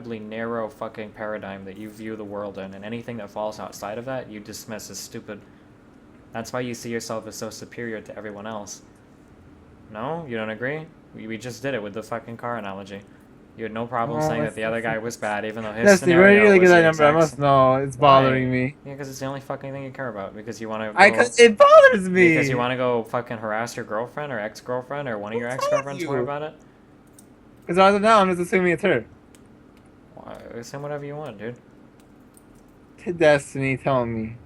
incredibly narrow fucking paradigm that you view the world in, and anything that falls outside of that, you dismiss as stupid. That's why you see yourself as so superior to everyone else. No? You don't agree? We just did it with the fucking car analogy. You had no problem saying that the other guy was bad, even though his Destiny, where do you scenario really get was that the number? I exact must same. know. It's bothering Why? me. Yeah, because it's the only fucking thing you care about. Because you want to go. Cause it bothers Because you me. want to go fucking harass your girlfriend or ex-girlfriend or one of Who your told ex-girlfriends more you? about it? Because as of now, I'm just assuming it's her. Well, say whatever you want, dude. To Destiny, tell me.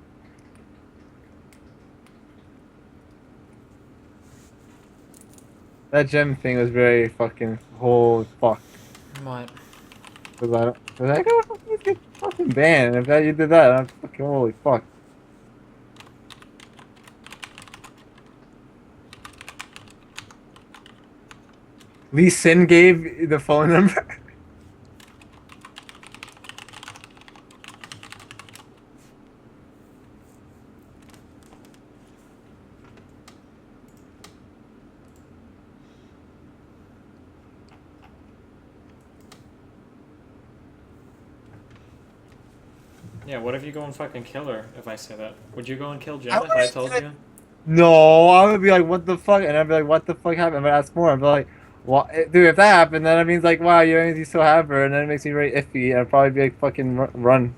That gem thing was very fucking holy fuck. What? Cause I gotta fucking get fucking banned. If that you did that, I'm fucking holy fuck. Lee Sin gave the phone number. Yeah, what if you go and fucking kill her if I say that? Would you go and kill I Jen if I wouldn't be told like, you? no, I would be like, what the fuck? And I'd be like, what the fuck happened? But ask more. I'd be like, what, dude? If that happened, then it means like, wow, you still have her, and then it makes me very iffy. And I'd probably be like, fucking run.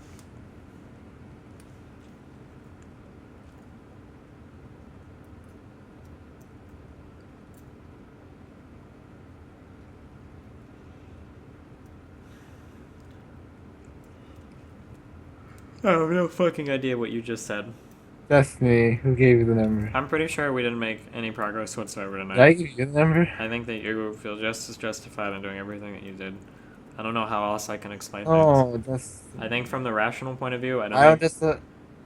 I have no fucking idea what you just said. Destiny, who gave you the number? I'm pretty sure we didn't make any progress whatsoever Did I tonight. give you the number? I think that you feel just as justified in doing everything that you did. I don't know how else I can explain things. Oh, that's. I think from the rational point of view, I don't I don't think just.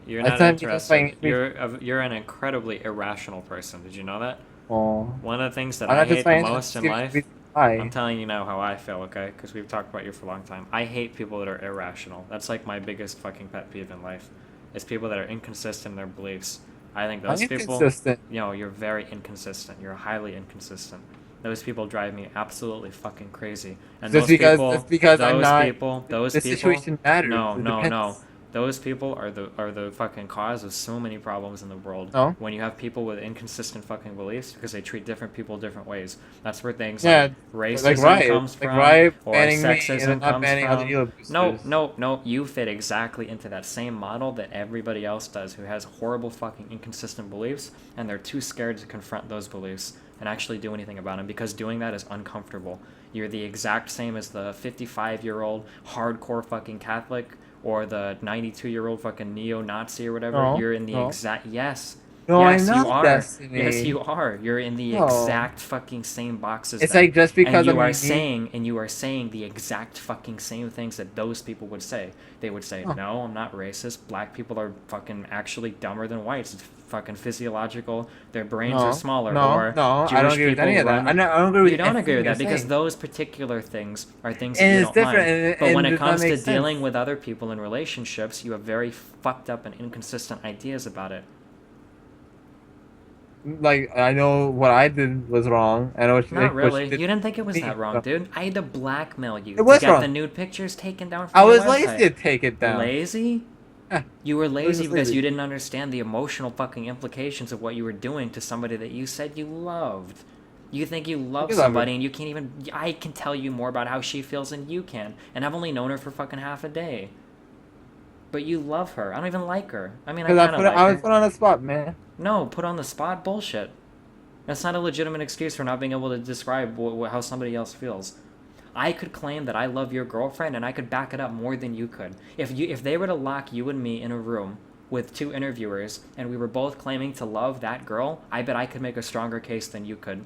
you're I not thought me justifying interested. me. You're an incredibly irrational person. Did you know that? Oh, One of the things that why I not hate the justifying? most Just in give me the life, reason I'm why. telling you now how I feel, okay? Because we've talked about you for a long time. I hate people that are irrational. That's like my biggest fucking pet peeve in life. Is people that are inconsistent in their beliefs. I think I'm those people, inconsistent. you're very inconsistent. You're highly inconsistent. Those people drive me absolutely fucking crazy. And Just because I'm not. those The people, situation matters. no, It no, no. depends. Those people are the fucking cause of so many problems in the world. No. When you have people with inconsistent fucking beliefs because they treat different people different ways. That's where things like Yeah, racism comes Like from Riot or banning me and then sexism not comes banning other from. Neo No, boosters. no, no. You fit exactly into that same model that everybody else does who has horrible fucking inconsistent beliefs and they're too scared to confront those beliefs and actually do anything about them because doing that is uncomfortable. You're the exact same as the 55-year-old hardcore fucking Catholic or the 92-year-old fucking neo-Nazi or whatever. No, You're in the no, exact yes. no. I'm Yes, you not are. Yes, Destiny. you are. You're in the No, exact fucking same box as it's them. like just And because you I'm are unique. saying the exact fucking same things that those people would say. They would say, No, "No, I'm not racist. Black people are fucking actually dumber than whites. It's fucking physiological. Their brains are smaller." Or I don't Jewish agree with any people of that. run. I don't agree You with don't agree anything with you're that because saying. those particular things are things that you And it's don't mind. different, But when and it does that comes to make sense? dealing with other people in relationships, you have very fucked up and inconsistent ideas about it. Like I know what I did was wrong. I know Not what she really. did You didn't think it to was that me. wrong, No. dude. I had to blackmail you It to was get the wrong. nude pictures taken down I from your was lazy website. to take it down. Lazy? Eh, You were I was lazy just because lazy. you didn't understand the emotional fucking implications of what you were doing to somebody that you said you loved. You think you love You love her. somebody and you can't even. I can tell you more about how she feels than you can. And I've only known her for fucking half a day. But you love her. I don't even like her. I mean, I Because kind of like I was her. put on the spot, man. No, put on the spot bullshit. That's not a legitimate excuse for not being able to describe how somebody else feels. I could claim that I love your girlfriend and I could back it up more than you could. If they were to lock you and me in a room with two interviewers and we were both claiming to love that girl, I bet I could make a stronger case than you could.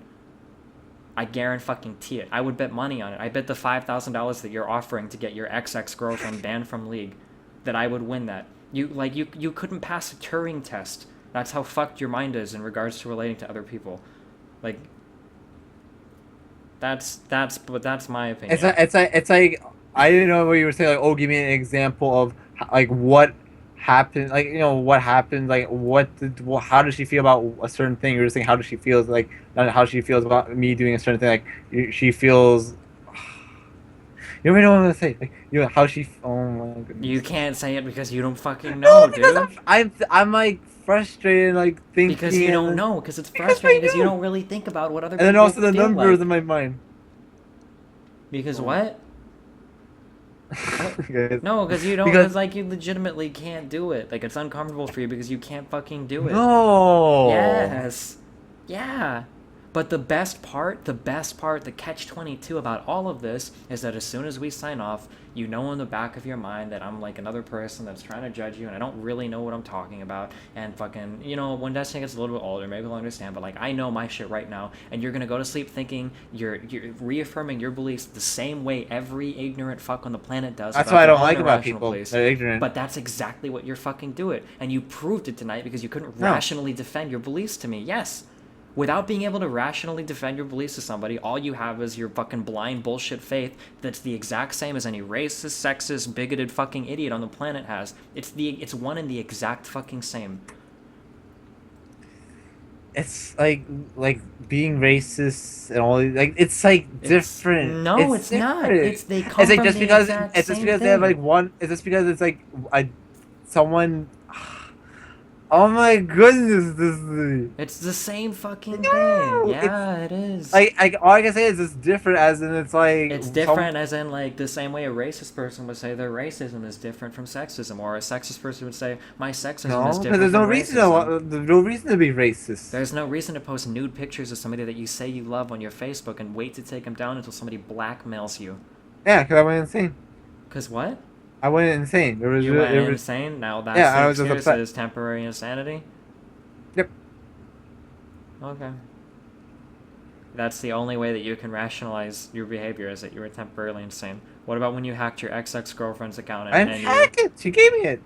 I guarantee it. I would bet money on it. I bet the $5,000 that you're offering to get your ex girlfriend banned from League, that I would win that. You couldn't pass a Turing test. That's how fucked your mind is in regards to relating to other people. Like that's my opinion. It's like I didn't know what you were saying. Like, oh, give me an example of like what happened. Like what happened. Like how does she feel about a certain thing? You were saying how does she feel? Like not how she feels about me doing a certain thing. Like she feels. You already know what I'm gonna say. Like, how she. Oh my You goodness. can't say it because you don't fucking No, know, because dude. I'm like frustrated, like Because thinking, you and don't then know, because it's because frustrating, I because you do, don't really think about what other and then people also the feel numbers in like. my mind. Because Oh. what? What? Guys. No, because you don't, Because because like you legitimately can't do it. Like it's uncomfortable for you because you can't fucking do it. no. Yes. Yeah. But the best part, the catch 22 about all of this is that as soon as we sign off, you know in the back of your mind that I'm like another person that's trying to judge you and I don't really know what I'm talking about. And fucking, when Destiny gets a little bit older, maybe they'll understand, but like I know my shit right now. And you're gonna go to sleep thinking you're reaffirming your beliefs the same way every ignorant fuck on the planet does That's about what I their don't own like about irrational people. beliefs. They're ignorant. But that's exactly what you're fucking doing. And you proved it tonight because you couldn't No. rationally defend your beliefs to me. Yes. Without being able to rationally defend your beliefs to somebody, all you have is your fucking blind bullshit faith that's the exact same as any racist, sexist, bigoted fucking idiot on the planet has. It's one and the exact fucking same. It's like being racist and all like it's like It's different. no, It's it's not. different. It's they It's come like from just the because exact it's just same because they have thing. like one. It's just because it's like a someone. Oh my goodness, this is It's the same fucking thing. no. It's Yeah, it is. like all I can say is it's different, as in it's like It's some. different as in like the same way a racist person would say their racism is different from sexism, or a sexist person would say my sexism is No, because different from racism. there's no reason to be racist. There's no reason to post nude pictures of somebody that you say you love on your Facebook and wait to take them down until somebody blackmails you. Yeah, because I went insane. Cause what? I went insane. You went It was insane? Now that's yeah, the I was just excuse upset. is temporary insanity? Yep. Okay. That's the only way that you can rationalize your behavior is that you were temporarily insane. What about when you hacked your ex-girlfriend's account I and, didn't and you hack it. She gave me it.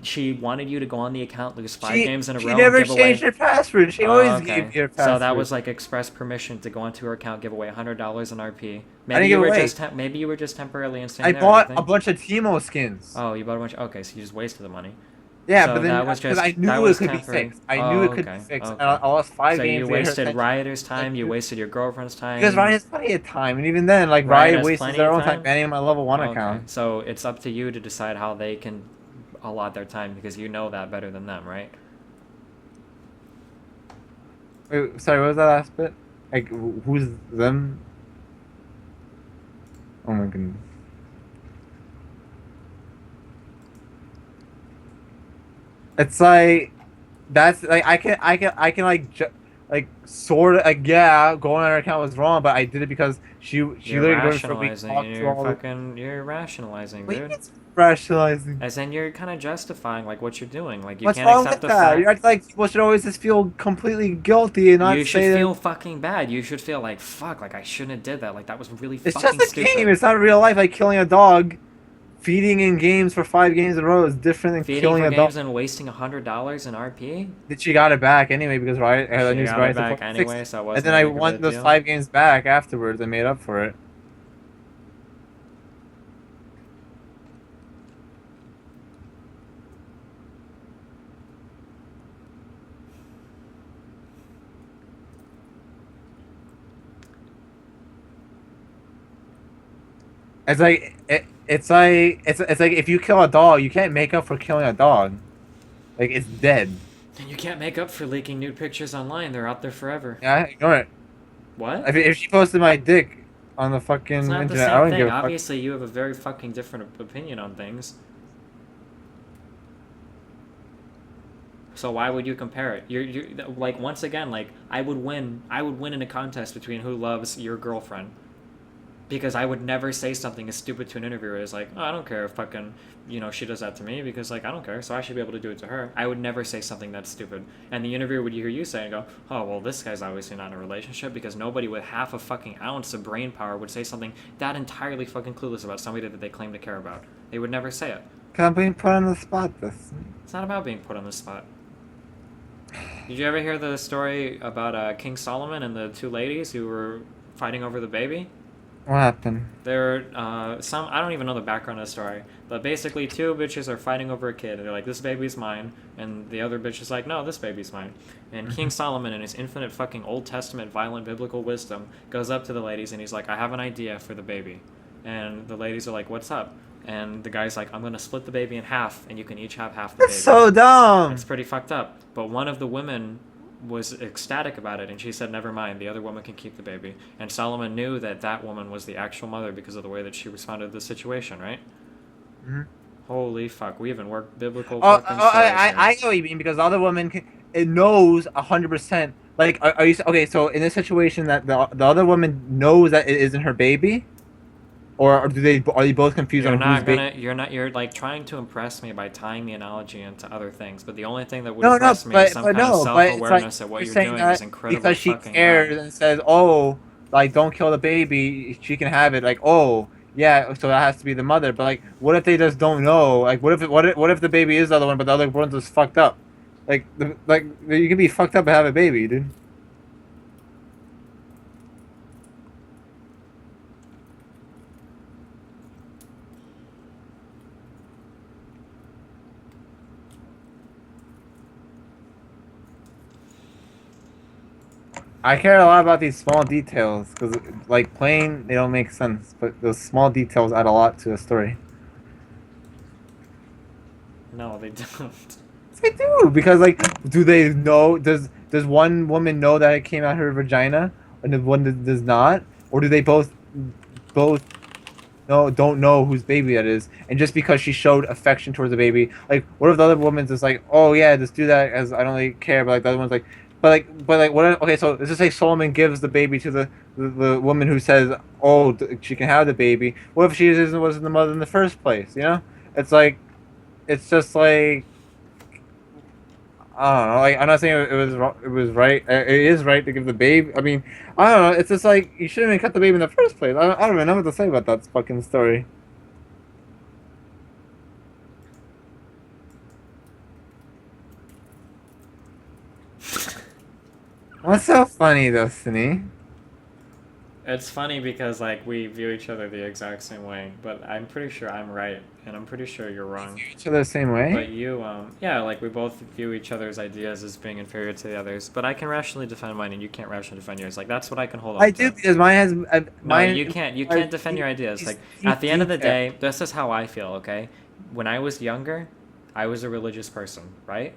she wanted you to go on the account, lose five She games in a she row, and never give away. changed her password. She Oh, always gave okay. me her So that password. was like express permission to go onto her account, give away $100 in RP. I didn't give away. Maybe you were just temporarily I insane there. You bought a think? bunch of Teemo skins. Oh, you bought a bunch. Okay, so you just wasted the money. Yeah, but So then that was because I that knew it was could be temporary. fixed. I knew Oh, it could be okay, fixed, and okay. I lost So five you games to get her wasted attention. Rioter's time. You wasted your girlfriend's Because time. Riot has plenty of time, and even then, like Riot Riot has wastes plenty their of own time time. banning my level one Okay, account. so it's up to you to decide how they can allot their time because you know that better than them, right? Wait, sorry, what was that last bit? Like, who's them? Oh my goodness. It's like that's like I can like like sort of like yeah, going on her account was wrong, but I did it because she You're literally during for a week rationalizing. talked to all the. You're rationalizing, Wait, dude. it's rationalizing. As in, you're kind of justifying like what you're doing. Like you What's can't wrong accept with the that? You fact. act like people should always just feel completely guilty and not You should say that feel fucking bad. You should feel like fuck. Like I shouldn't have did that. Like that was really it's just fucking a game. stupid. It's not real life. Like killing a dog, feeding in games for 5 games in a row is different than Feeding killing for a dog. games and wasting $100 in RP. That she got it back anyway because Riot had a She new got it Riot back support fixed anyway, it. so it And wasn't then that I big of a won those deal. 5 games back afterwards. I made up for it. It's like if you kill a dog, you can't make up for killing a dog. Like it's dead. And you can't make up for leaking nude pictures online. They're out there forever. Yeah, ignore it. What? If she posted my dick on the It's fucking not the internet, I same don't give thing. a fuck. Obviously, you have a very fucking different opinion on things. So why would you compare it? You're like once again like I would win. I would win in a contest between who loves your girlfriend. Because I would never say something as stupid to an interviewer as like, oh, I don't care if fucking, she does that to me because like I don't care, so I should be able to do it to her. I would never say something that stupid. And the interviewer would hear you say and go, oh, well, this guy's obviously not in a relationship because nobody with half a fucking ounce of brain power would say something that entirely fucking clueless about somebody that they claim to care about. They would never say it. Cause I'm being put on the spot. This. It's not about being put on the spot. Did you ever hear the story about King Solomon and the two ladies who were fighting over the baby? What happened? There some I don't even know the background of the story, but basically two bitches are fighting over a kid. They're like, this baby's mine, and the other bitch is like, no, this baby's mine. And King Solomon, in his infinite fucking Old Testament violent biblical wisdom, goes up to the ladies and he's like, I have an idea for the baby. And the ladies are like, "What's up?" And the guy's like, "I'm gonna split the baby in half, and you can each have half the That's baby." so dumb. It's pretty fucked up. But one of the women was ecstatic about it, and she said, "Never mind, the other woman can keep the baby." And Solomon knew that that woman was the actual mother because of the way that she responded to the situation, right? Mm-hmm. Holy fuck, we even work biblical Oh, fucking stories here. I know what you mean because the other woman it knows 100%. Like, are you okay? So in this situation, that the other woman knows that it isn't her baby, or do they are they both confused You're on whose not baby? gonna, you're like trying to impress me by tying the analogy into other things, but the only thing that would No, no, impress me is some kind of but it's like self-awareness that what you're you're saying doing is that incredibly because she fucking wrong. cares and says, "Oh, like don't kill the baby, she can have it." Like, oh, yeah, so that has to be the mother. But like, what if they just don't know? Like, what if the baby is the other one, but the other one's just fucked up? Like you can be fucked up and have a baby, dude. I care a lot about these small details because, like, plain they don't make sense, but those small details add a lot to a story. No, they don't. They do because, like, do they know? Does one woman know that it came out her vagina, and the one that does not, or do they both don't know whose baby that is? And just because she showed affection towards the baby, like, what if the other woman's just like, oh yeah, just do that as I don't really care, but like the other one's like, but like what? Okay, so let's just say Solomon gives the baby to the woman who says, oh, she can have the baby. What if she wasn't the mother in the first place? You know, it's like, it's just like I don't know. Like, I'm not saying it was it was right. It is right to give the baby. I mean, I don't know. It's just like you shouldn't even cut the baby in the first place. I don't even know what to say about that fucking story. What's so funny, Destiny? It's funny because like we view each other the exact same way, but I'm pretty sure I'm right, and I'm pretty sure you're wrong. Each other the same way? But you, yeah, like we both view each other's ideas as being inferior to the others. But I can rationally defend mine, and you can't rationally defend yours. Like that's what I can hold I on do to. because mine has No, mine. you can't. You can't defend your ideas. Like at the end of the Detail. day, this is how I feel. Okay, when I was younger, I was a religious person, right?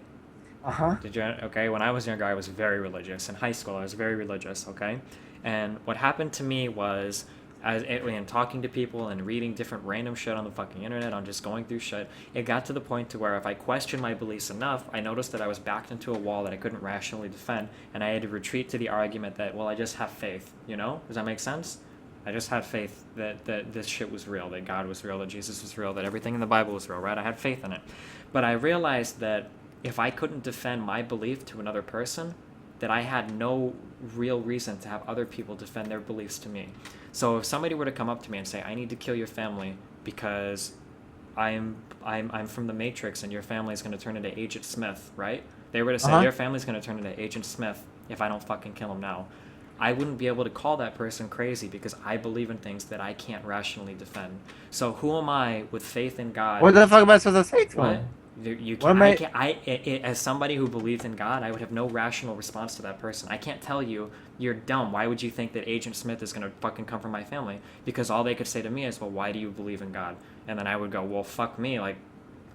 Uh huh. Did you? Okay, when I was younger, I was very religious. In high school, I was very religious. Okay, and what happened to me was, and talking to people and reading different random shit on the fucking internet, on just going through shit, it got to the point to where if I questioned my beliefs enough, I noticed that I was backed into a wall that I couldn't rationally defend, and I had to retreat to the argument that, well, I just have faith. You know? Does that make sense? I just had faith that this shit was real, that God was real, that Jesus was real, that everything in the Bible was real, right? I had faith in it. But I realized that if I couldn't defend my belief to another person, that I had no real reason to have other people defend their beliefs to me. So if somebody were to come up to me and say, "I need to kill your family because I'm from the Matrix and your family is going to turn into Agent Smith," right? They were to say, Uh huh. "Your family's going to turn into Agent Smith if I don't fucking kill him now." I wouldn't be able to call that person crazy because I believe in things that I can't rationally defend. So who am I with faith in God? What the fuck am I supposed to say to What? him? You What can't. am I I? can't. As somebody who believes in God, I would have no rational response to that person. I can't tell you you're dumb. Why would you think that Agent Smith is gonna fucking come from my family? Because all they could say to me is, "Well, why do you believe in God?" And then I would go, "Well, fuck me. Like,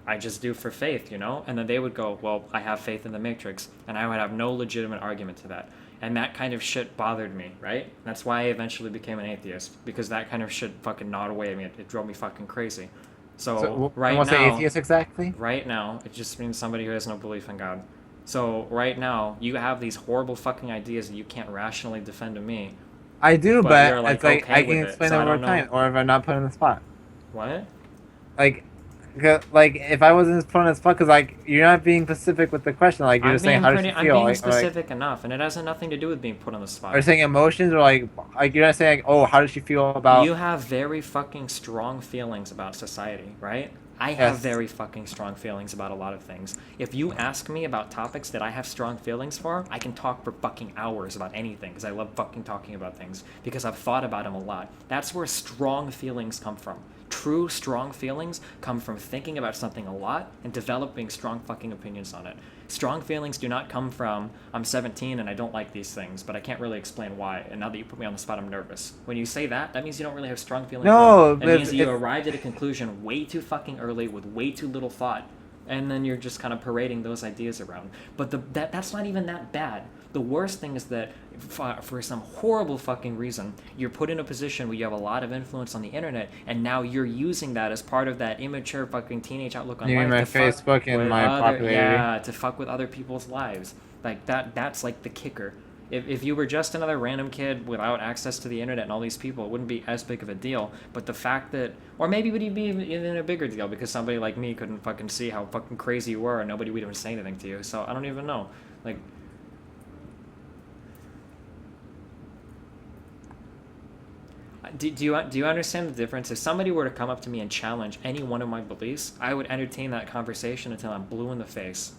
I just do for faith, you know?" And then they would go, "Well, I have faith in the Matrix," and I would have no legitimate argument to that. And that kind of shit bothered me, right? That's why I eventually became an atheist because that kind of shit fucking gnawed away at me. It drove me fucking crazy. So And right what's the now, atheist exactly? right now, it just means somebody who has no belief in God. So right now, you have these horrible fucking ideas that you can't rationally defend to me, I do, but but you're it's like like okay I can with it. explain So it I over don't time, know or if I'm not put on the spot. what. Like, like if I wasn't put on the spot, because like you're not being specific with the question. Like you're I'm just saying, being how does she pretty. I'm feel? being Like, specific enough, and it has nothing to do with being put on the are spot. you saying emotions, or like you're not saying, like, oh, how does she feel about? You have very fucking strong feelings about society, right? I have Yes. very fucking strong feelings about a lot of things. If you ask me about topics that I have strong feelings for, I can talk for fucking hours about anything because I love fucking talking about things because I've thought about them a lot. That's where strong feelings come from. true strong feelings come from thinking about something a lot and developing strong fucking opinions on it. Strong feelings do not come from, I'm 17 and I don't like these things, but I can't really explain why. And now that you put me on the spot, I'm nervous. When you say that, that means you don't really have strong feelings at all. No, It means that you arrived at a conclusion way too fucking early with way too little thought. And then you're just kind of parading those ideas around. But that's not even that bad. The worst thing is that for some horrible fucking reason, you're put in a position where you have a lot of influence on the internet, and now you're using that as part of that immature fucking teenage outlook on You mean life. my Facebook and my popularity? Yeah, to fuck with other people's lives. Like that's like the kicker. If you were just another random kid without access to the internet and all these people, it wouldn't be as big of a deal. But the fact that, or maybe it would be even a bigger deal because somebody like me couldn't fucking see how fucking crazy you were and nobody would even say anything to you. So I don't even know. Like, do you understand the difference? If somebody were to come up to me and challenge any one of my beliefs, I would entertain that conversation until I'm blue in the face.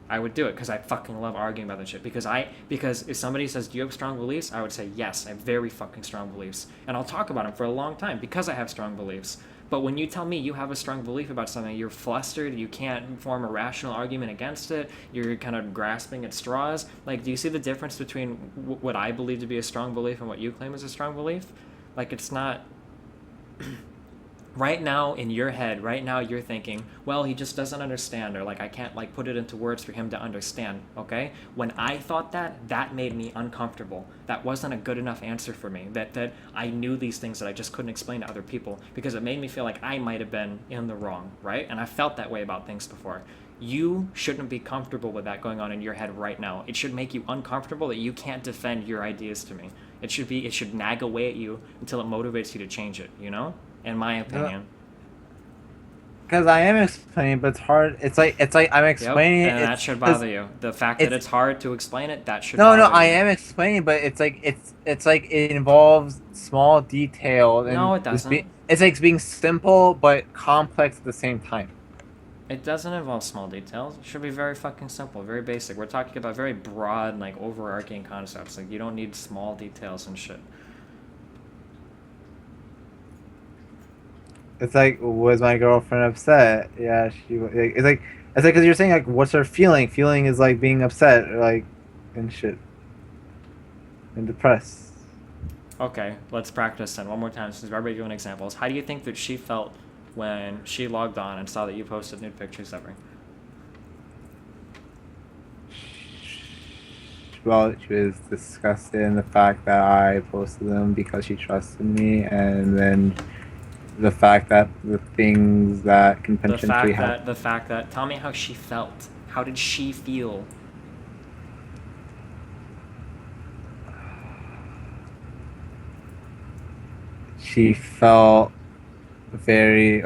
I would do it because I fucking love arguing about that shit. Because if somebody says, do you have strong beliefs? I would say, yes, I have very fucking strong beliefs. And I'll talk about them for a long time because I have strong beliefs. But when you tell me you have a strong belief about something, you're flustered, you can't form a rational argument against it, you're kind of grasping at straws. Like, do you see the difference between what I believe to be a strong belief and what you claim is a strong belief? Like, it's not... Right now, in your head, right now you're thinking, well, he just doesn't understand, or like I can't like put it into words for him to understand, okay? When I thought that made me uncomfortable. That wasn't a good enough answer for me. That I knew these things that I just couldn't explain to other people because it made me feel like I might have been in the wrong, right? And I felt that way about things before. You shouldn't be comfortable with that going on in your head right now. It should make you uncomfortable that you can't defend your ideas to me. It should nag away at you until it motivates you to change it, you know? In my opinion. Because I am explaining, but it's hard. It's like I'm explaining and it. that should bother you. The fact that it's hard to explain it, that should no, bother you. I am explaining, but it's like it involves small detail. And no, it doesn't. It's like being simple but complex at the same time. It doesn't involve small details. It should be very fucking simple, very basic. We're talking about very broad, like overarching concepts. Like you don't need small details and shit. It's like, was my girlfriend upset? Yeah, she. It's like because you're saying like, what's her feeling? Feeling is like being upset, or like, and shit, and depressed. Okay, let's practice then one more time since we're already giving examples. How do you think that she felt when she logged on and saw that you posted nude pictures of her? Well, she was disgusted in the fact that I posted them because she trusted me, and then the fact that the things that can potentially happen. The fact that, tell me how she felt. How did she feel? She felt very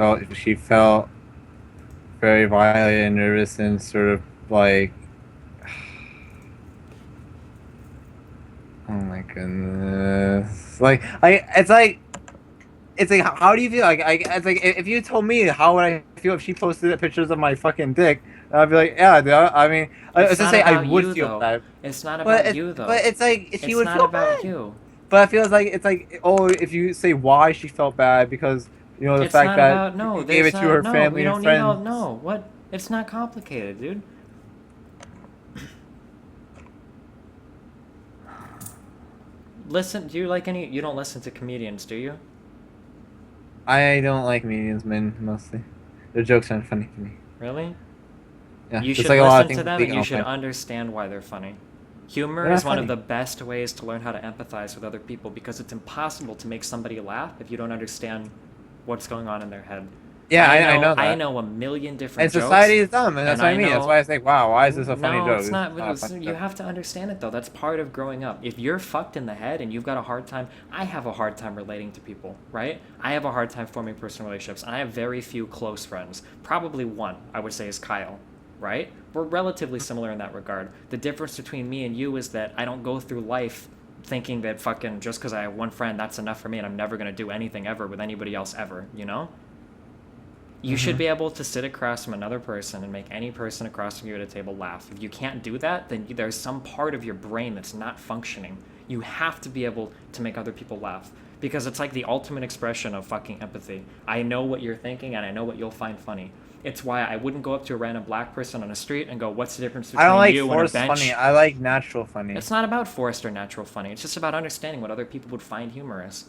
violent and nervous and sort of like, oh my goodness, it's like how do you feel? It's like if you told me how would I feel if she posted pictures of my fucking dick, I'd be like, yeah, dude, I mean, let's just say I would feel bad. It's not about you though. But it's like she would feel bad. It's not about you. But I feel like it's like, oh, if you say why she felt bad because you know the fact that she gave it to her family and friends. No, what? It's not complicated, dude. Listen, do you like any? You don't listen to comedians, do you? I don't like comedians, man. Mostly, their jokes aren't funny to me. Really? Yeah, you should like listen to them, and you should understand why they're funny. Humor is one of the best ways to learn how to empathize with other people because it's impossible to make somebody laugh if you don't understand what's going on in their head. Yeah, I know that. I know a million different jokes. And society is dumb, and that's what I mean. That's why I think, wow, why is this a funny joke? No, it's not. You have to understand it, though. That's part of growing up. If you're fucked in the head and you've got a hard time... I have a hard time relating to people, right? I have a hard time forming personal relationships, and I have very few close friends. Probably one, I would say, is Kyle, right? We're relatively similar in that regard. The difference between me and you is that I don't go through life thinking that fucking just because I have one friend, that's enough for me, and I'm never going to do anything ever with anybody else ever, you know? You should be able to sit across from another person and make any person across from you at a table laugh. If you can't do that, then there's some part of your brain that's not functioning. You have to be able to make other people laugh. because it's like the ultimate expression of fucking empathy. I know what you're thinking and I know what you'll find funny. It's why I wouldn't go up to a random black person on the street and go, "What's the difference I don't between like you and a forced bench?" funny. I like natural funny. It's not about forced or natural funny. It's just about understanding what other people would find humorous.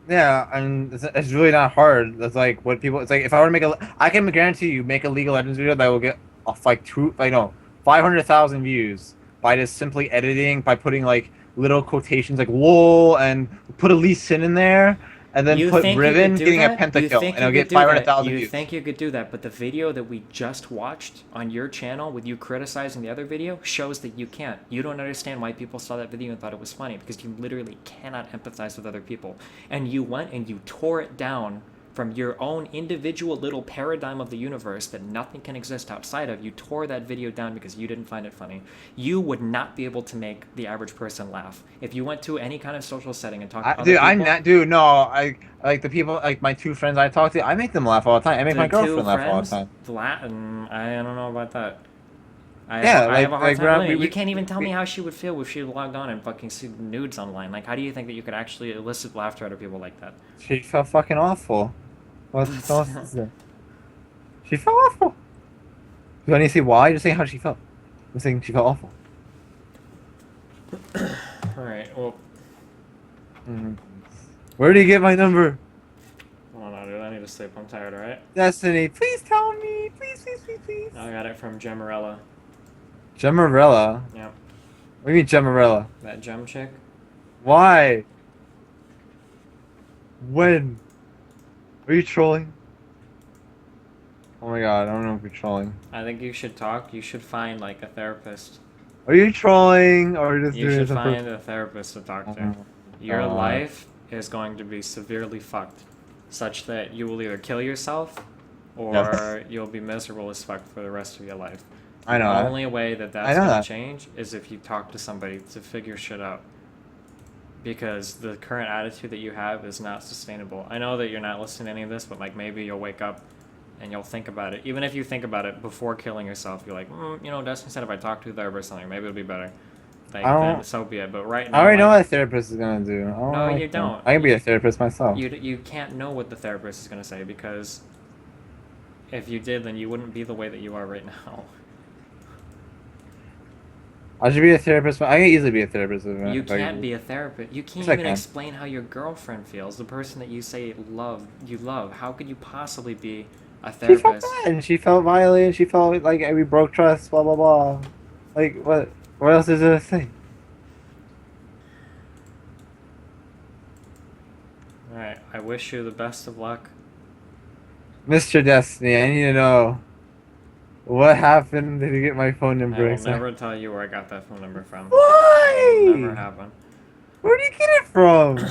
Yeah, I mean, it's really not hard. It's like what people. It's like if I were to make I can guarantee you make a League of Legends video that will get off like 500,000 views by just simply editing by putting like little quotations like "lol" and put a Lee Sin in there, and then You put think you could Riven do getting a that? You pentakill, think and you it'll could get do that? 500,000 You views. think you could do that? But the video that we just watched on your channel with you criticizing the other video shows that you can't. You don't understand why people saw that video and thought it was funny because you literally cannot empathize with other people. And you went and you tore it down from your own individual little paradigm of the universe that nothing can exist outside of. You tore that video down because you didn't find it funny. You would not be able to make the average person laugh. If you went to any kind of social setting and talked to other Dude, people... I'm not, dude. No, I like the people, like my two friends I talk to. I make them laugh all the time. I make The my two girlfriend laugh all the friends, time. Latin. I don't know about that. Yeah, I have a hard like time believing it. we, You can't even tell me how she would feel if she logged on and fucking see nudes online. Like, how do you think that you could actually elicit laughter out of people like that? she felt fucking awful. What's else? She felt awful. Do I need to say why? Just say how she felt. I'm saying she felt awful. Alright, well... Where do you get my number? I don't know, dude. I need to sleep. I'm tired, alright? Destiny, please tell me. Please, please, please, please. I got it from Gemarella. Gemarella? Yep. What do you mean Gemarella? That gem chick? Why? When? Are you trolling? Oh my god, I don't know if you're trolling. I think you should talk. You should find, like, a therapist. Are you trolling or just You doing should something? find a therapist to talk to. Oh, Your God. life is going to be severely fucked, such that you will either kill yourself or Yes. you'll be miserable as fuck for the rest of your life. I know The that. only way that I that's know going that. to change is if you talk to somebody to figure shit out. Because the current attitude that you have is not sustainable. I know that you're not listening to any of this, but like maybe you'll wake up and you'll think about it. Even if you think about it before killing yourself, you're like, you know, Destiny said if I talk to a therapist or something, maybe it'll be better. Like, then so be it. But right now, I already know like, what a therapist is gonna do. No, you don't. I can be a therapist myself. you can't know what the therapist is going to say because if you did, then you wouldn't be the way that you are right now. I should be a therapist. I can easily be a therapist. You can't be a therapist. You can't Yes, I even can. explain how your girlfriend feels, the person that you say you love. How could you possibly be a She felt therapist? bad. And she felt violated. She felt like we broke trust. Blah blah blah. Like what? What else is there to say? Alright, I wish you the best of luck. Mr. Destiny, I need to know what happened. Did you get my phone number? I will exactly? never tell you where I got that phone number from. Why? It will never happen. Where do you get it from? It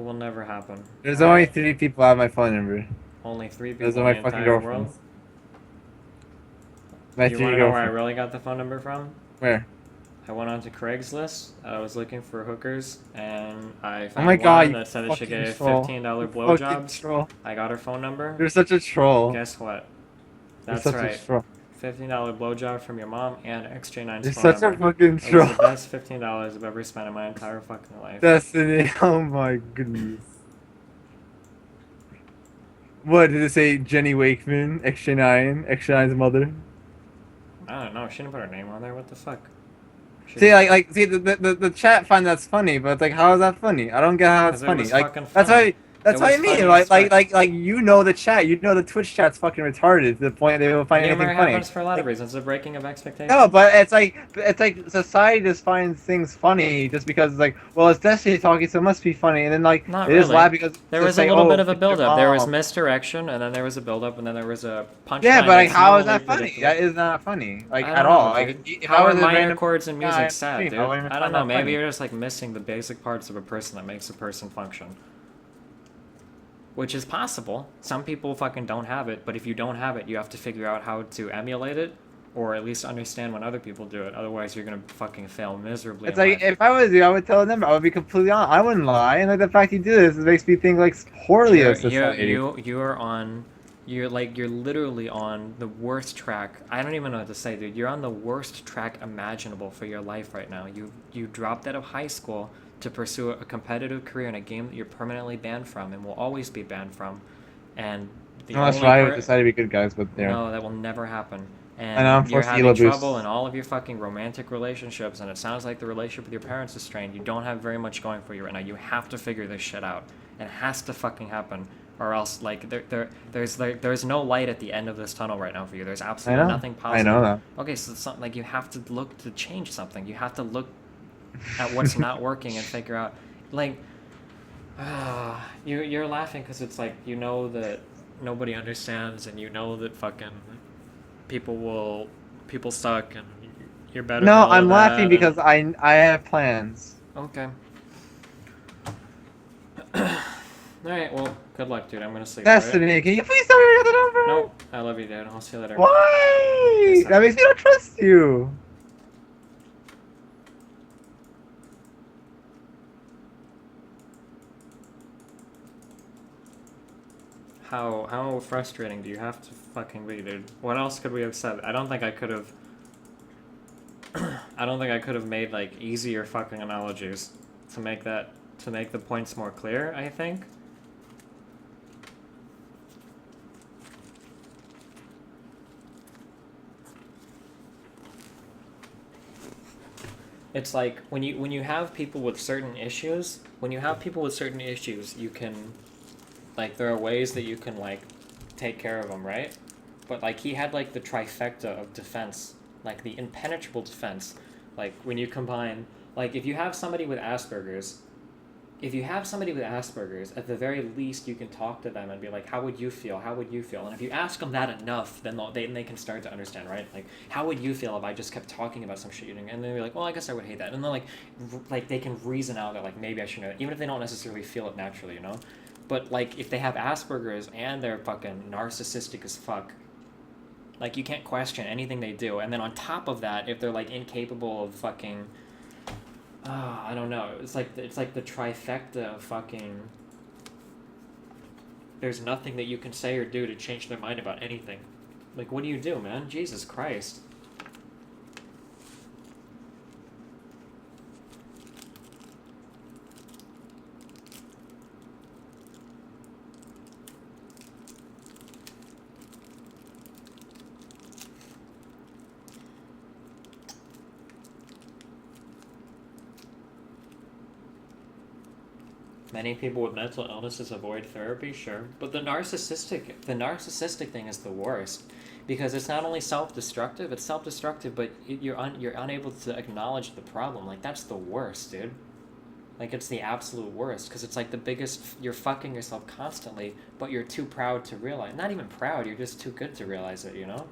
will never happen. There's All only right? 3 people have my phone number. Only 3 people Those in are my the fucking entire girlfriends. world. My You 3 want to know where I girlfriends. really got the phone number from? Where? I went onto Craigslist. I was looking for hookers, and I Oh found my god, one you that said it should fucking get troll. $15 You fucking blowjobs. troll. I got her phone number. You're such a troll. Guess what? You're That's such right. a troll. $15 blowjob from your mom and XJ9's You're phone such number. a fucking It was troll. the best $15 I've ever spent in my entire fucking life. Destiny, oh my goodness. What did it say? Jenny Wakeman, XJ9, XJ9's mother. I don't know. She didn't put her name on there. What the fuck? She- See, see, the chat find that's funny, but it's like, how is that funny? I don't get how it's 'Cause it funny. was Like, fucking that's funny. that's It what I was mean. funny Like, as fuck. like, you know the chat, you know the Twitch chat's fucking retarded to the point they don't find Humor anything funny. happens for a lot of reasons. The breaking of expectations. No, but it's like society just finds things funny just because it's like, well, it's Destiny talking, so it must be funny, and then like Not they just really. laugh because There they was say, a little oh, bit of a it's your build-up. There was mom. misdirection, and then there was a build-up, and then there was a punchline. Yeah, but like, that's how is normally that funny? predictable. That is not funny, like I at don't all. know, Like, dude. if How I are was a minor random chords and music guy, sad, dude? I wouldn't even I don't find know. that Maybe funny. you're just like missing the basic parts of a person that makes a person function. Which is possible. Some people fucking don't have it, but if you don't have it, you have to figure out how to emulate it, or at least understand when other people do it. Otherwise, you're gonna fucking fail miserably. It's in like life. if I was you, I would tell them. I would be completely honest. I wouldn't lie, and like the fact you do this, it makes me think like poorly of society. You're literally on the worst track. I don't even know what to say, dude. You're on the worst track imaginable for your life right now. You dropped out of high school to pursue a competitive career in a game that you're permanently banned from and will always be banned from. And the No, that's only right. We decided to be good guys, but there. no, that will never happen. And I'm And you're forced to having elo trouble boost. in all of your fucking romantic relationships, and it sounds like the relationship with your parents is strained. You don't have very much going for you right now. You have to figure this shit out. It has to fucking happen, or else like there's no light at the end of this tunnel right now for you. There's I absolutely know. nothing I positive. know that. Okay, so it's not, like you have to look to change something. You have to look at what's not working and figure out like you're laughing because it's like you know that nobody understands and you know that fucking people suck and you're better than No, all of I'm laughing that because I have plans. okay. All right, well, good luck, dude. I'm gonna sleep. Destiny, can you please tell me the number? No, I love you, dude. I'll see you later. Why? Yes, That makes me not trust you. How frustrating do you have to fucking be, dude? What else could we have said? I don't think I could have. I don't think I could have made like easier fucking analogies to make the points more clear. I think. It's like when you have people with certain issues. When you have people with certain issues, you can, like, there are ways that you can like take care of them, right? But like he had like the trifecta of defense, like the impenetrable defense. Like when you combine, like if you have somebody with Asperger's, at the very least you can talk to them and be like, how would you feel? How would you feel? And if you ask them that enough, then they can start to understand, right? Like, how would you feel if I just kept talking about some shit you're doing? And then they're like, well, I guess I would hate that. And then like they can reason out that like maybe I should know that, even if they don't necessarily feel it naturally, you know? But like if they have Asperger's and they're fucking narcissistic as fuck, like you can't question anything they do. And then on top of that, if they're like incapable of fucking I don't know. It's like the trifecta of fucking. There's nothing that you can say or do to change their mind about anything. Like, what do you do, man? Jesus Christ. Many people with mental illnesses avoid therapy, sure, but the narcissistic thing is the worst, because it's not only self-destructive, but you're unable to acknowledge the problem. Like that's the worst, dude. Like it's the absolute worst, because it's like the biggest. You're fucking yourself constantly, but you're too proud to realize. Not even proud. You're just too good to realize it. You know.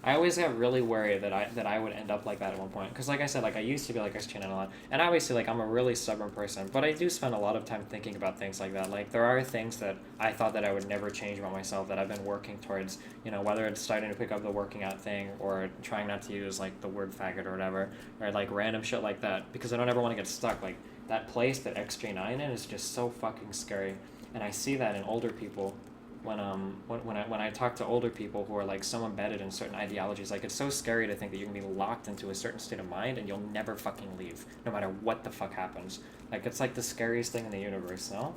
I always got really worried that I would end up like that at one point, because like I said, like I used to be like XJ9 a lot, and obviously like I'm a really stubborn person, but I do spend a lot of time thinking about things like that. Like there are things that I thought that I would never change about myself that I've been working towards, you know, whether it's starting to pick up the working out thing or trying not to use like the word faggot or whatever, or like random shit like that, because I don't ever want to get stuck. Like that place that XJ9 in is just so fucking scary, and I see that in older people. When I talk to older people who are like so embedded in certain ideologies, like it's so scary to think that you can be locked into a certain state of mind and you'll never fucking leave, no matter what the fuck happens. Like it's like the scariest thing in the universe, no?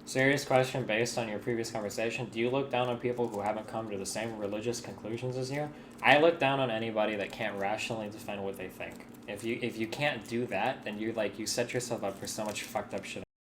Serious question based on your previous conversation. Do you look down on people who haven't come to the same religious conclusions as you? I look down on anybody that can't rationally defend what they think. If you can't do that, then you set yourself up for so much fucked up shit